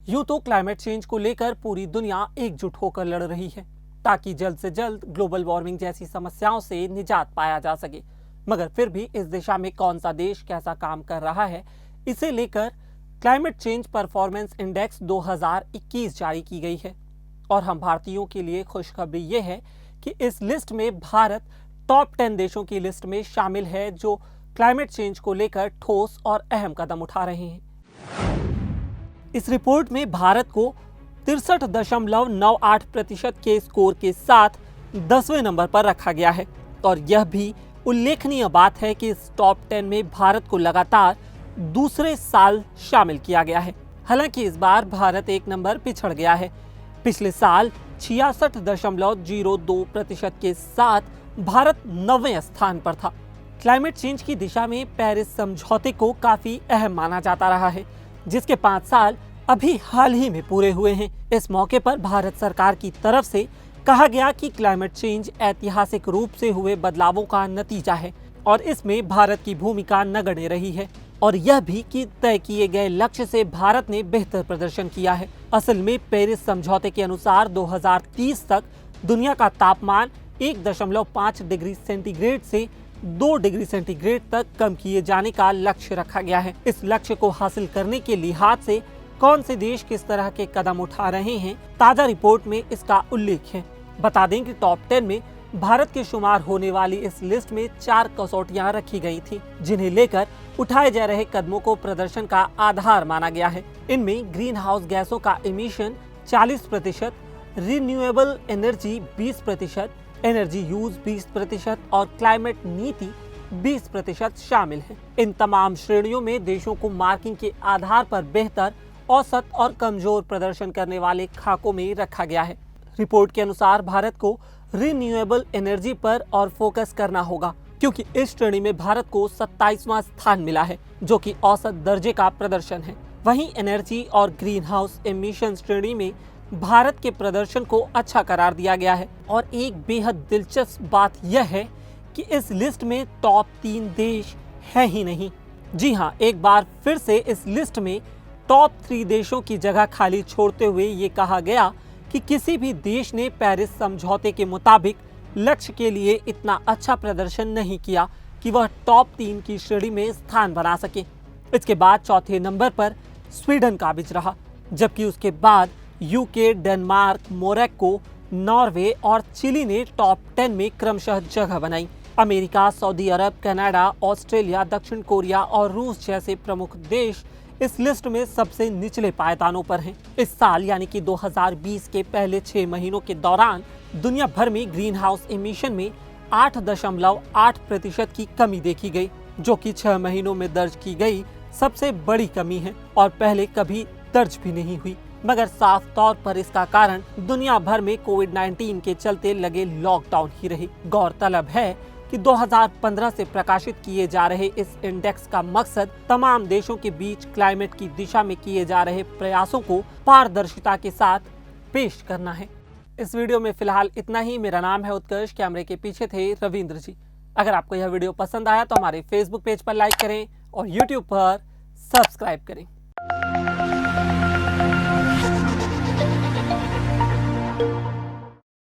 यूं तो climate change को लेकर पूरी दुनिया एकजुट होकर लड़ रही है ताकि जल्द से जल्द ग्लोबल वार्मिंग जैसी समस्याओं से निजात पाया जा सके। मगर फिर भी इस दिशा में कौन सा देश कैसा काम कर रहा है, इसे लेकर क्लाइमेट चेंज परफॉर्मेंस इंडेक्स 2021 जारी की गई है। और हम भारतीयों के लिए खुशखबरी ये है कि इस लिस्ट में भारत टॉप 10 देशों की लिस्ट में शामिल है जो क्लाइमेट चेंज को लेकर ठोस और अहम कदम उठा रहे हैं। इस रिपोर्ट में भारत को 63.98% के स्कोर के साथ 10वें नंबर पर रखा गया है। और यह भी उल्लेखनीय बात है कि इस टॉप 10 में भारत को लगातार दूसरे साल शामिल किया गया है। हालांकि इस बार भारत एक नंबर पिछड़ गया है। पिछले साल 66.02% के साथ भारत 9वें स्थान पर था। क्लाइमेट चेंज की दिशा में पेरिस समझौते को काफी अहम माना जाता रहा है, जिसके 5 साल अभी हाल ही में पूरे हुए हैं। इस मौके पर भारत सरकार की तरफ से कहा गया कि क्लाइमेट चेंज ऐतिहासिक रूप से हुए बदलावों का नतीजा है और इसमें भारत की भूमिका नगण्य रही है। और यह भी कि तय किए गए लक्ष्य से भारत ने बेहतर प्रदर्शन किया है। असल में पेरिस समझौते के अनुसार 2030 तक दुनिया का तापमान 1.5 डिग्री सेंटीग्रेड से 2 डिग्री सेंटीग्रेड तक कम किए जाने का लक्ष्य रखा गया है। इस लक्ष्य को हासिल करने के लिहाज से कौन से देश किस तरह के कदम उठा रहे हैं, ताजा रिपोर्ट में इसका उल्लेख है। बता दें कि टॉप 10 में भारत के शुमार होने वाली इस लिस्ट में 4 कसौटियां रखी गई थी, जिन्हें लेकर उठाए जा रहे कदमों को प्रदर्शन का आधार माना गया है। इनमें ग्रीन हाउस गैसों का emission 40%, renewable energy 20%, energy use 20% और क्लाइमेट नीति 20% शामिल है। इन तमाम श्रेणियों में देशों को मार्किंग के आधार पर बेहतर, औसत और कमजोर प्रदर्शन करने वाले खाकों में रखा गया है। रिपोर्ट के अनुसार भारत को रिन्यूएबल एनर्जी पर और फोकस करना होगा, क्योंकि इस श्रेणी में भारत को 27वां स्थान मिला है, जो कि औसत दर्जे का प्रदर्शन है। वहीं एनर्जी और ग्रीन हाउस एमिशन श्रेणी में भारत के प्रदर्शन को अच्छा करार दिया गया है। और एक बेहद दिलचस्प बात यह है कि इस लिस्ट में टॉप 3 देश है ही नहीं। जी हाँ, एक बार फिर से इस लिस्ट में टॉप 3 देशों की जगह खाली छोड़ते हुए ये कहा गया कि किसी भी देश ने पेरिस समझौते के मुताबिक लक्ष्य के लिए इतना अच्छा प्रदर्शन नहीं किया कि वह टॉप 3 की श्रेणी में स्थान बना सके। इसके बाद चौथे नंबर पर स्वीडन काबिज रहा, जबकि उसके बाद यूके, डेनमार्क, मोरक्को, नॉर्वे और चिली ने टॉप 10 में क्रमशः जगह बनाई। अमेरिका, सऊदी अरब, कनाडा, ऑस्ट्रेलिया, दक्षिण कोरिया और रूस जैसे प्रमुख देश इस लिस्ट में सबसे निचले पायदानों पर हैं। इस साल यानी कि 2020 के पहले 6 महीनों के दौरान दुनिया भर में ग्रीन हाउस इमिशन में 8.8% की कमी देखी गई, जो कि 6 महीनों में दर्ज की गई सबसे बड़ी कमी है और पहले कभी दर्ज भी नहीं हुई। मगर साफ तौर पर इसका कारण दुनिया भर में कोविड-19 के चलते लगे लॉकडाउन ही रही। गौरतलब है कि 2015 से प्रकाशित किए जा रहे इस इंडेक्स का मकसद तमाम देशों के बीच क्लाइमेट की दिशा में किए जा रहे प्रयासों को पारदर्शिता के साथ पेश करना है। इस वीडियो में फिलहाल इतना ही। मेरा नाम है उत्कर्ष, कैमरे के पीछे थे रविंद्र जी। अगर आपको यह वीडियो पसंद आया तो हमारे फेसबुक पेज पर लाइक करें और यूट्यूब पर सब्सक्राइब करें।